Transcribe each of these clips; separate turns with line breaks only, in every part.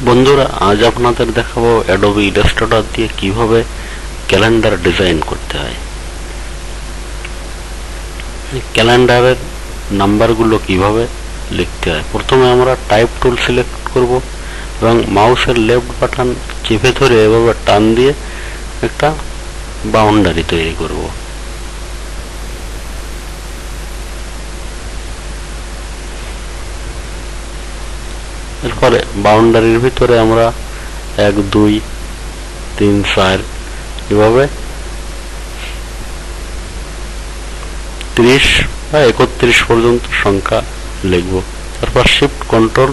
বন্ধুরা, আজ আপনাদের দেখাবো অ্যাডোবি ইলাস্ট্রেটর দিয়ে কিভাবে ক্যালেন্ডার ডিজাইন করতে হয়। ক্যালেন্ডারের নাম্বারগুলো কিভাবে লিখতে হয়। প্রথমে আমরা টাইপ টুল সিলেক্ট করব এবং মাউসের লেফট বাটন চেপে ধরে এভাবে টান দিয়ে একটা বাউন্ডারি তৈরি করব। এরপরে বাউন্ডারির ভিতরে আমরা 1, 2, 3, 4 এভাবে 30 বা 31 পর্যন্ত সংখ্যা লিখব। তারপর শিফট কন্ট্রোল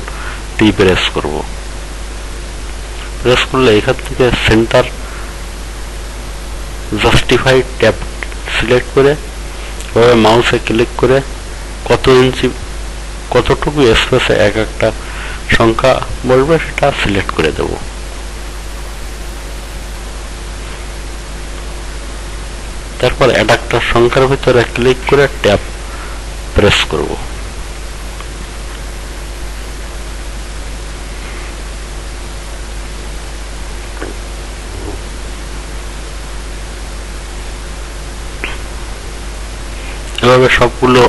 টি প্রেস করব। প্রেস করলে এখান থেকে সেন্টার জাস্টিফাই ট্যাব সিলেক্ট করে এভাবে মাউসে ক্লিক করে কত ইঞ্চি কতটুকু স্পেসে এক একটা সংখ্যা বলবে সেটা সিলেক্ট করে দেব। তারপর একটা সংখ্যার ভিতরে ক্লিক করে ট্যাব প্রেস করব। এভাবে সবগুলো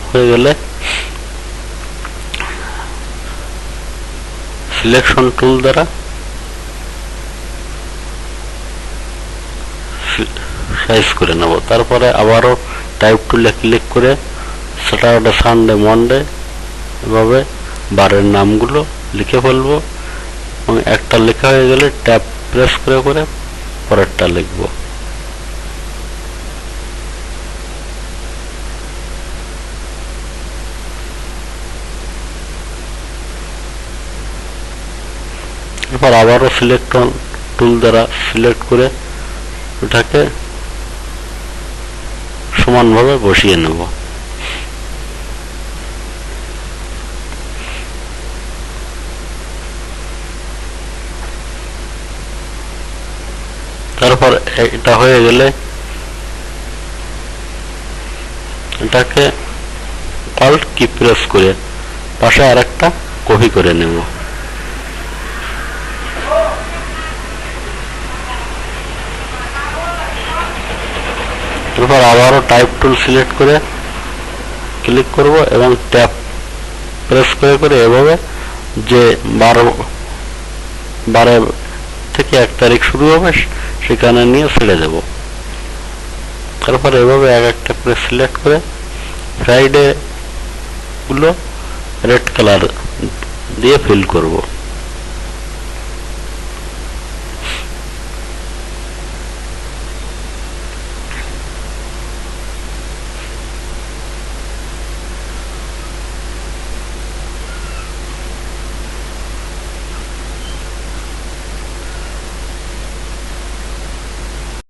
হয়ে গেলে সিলেকশন টুল দ্বারা সাইজ করে নেব। তারপরে আবারও টাইপ টুলে ক্লিক করে স্যাটারডে, সানডে, মন্ডে এভাবে বারের নামগুলো লিখে ফেলবো এবং একটা লেখা হয়ে গেলে ট্যাব প্রেস করে করে পরেরটা লিখব। এরপর আবারও সিলেকশন টুল দ্বারা সিলেক্ট করে ওটাকে সমানভাবে বসিয়ে নেব। তারপর এটা হয়ে গেলে এটাকে অল্ট কি প্রেস করে পাশে আরেকটা কপি করে নেব। এরপর আবারও টাইপ টুল সিলেক্ট করে ক্লিক করব এবং ট্যাব প্রেস করে করে এভাবে যে 12 থেকে 1 তারিখ শুরু হবে সেখানে নিয়ে ছেড়ে দেব। তারপর এভাবে একটা করে সিলেক্ট করে ফ্রাইডে গুলো রেড কালার দিয়ে ফিল করব।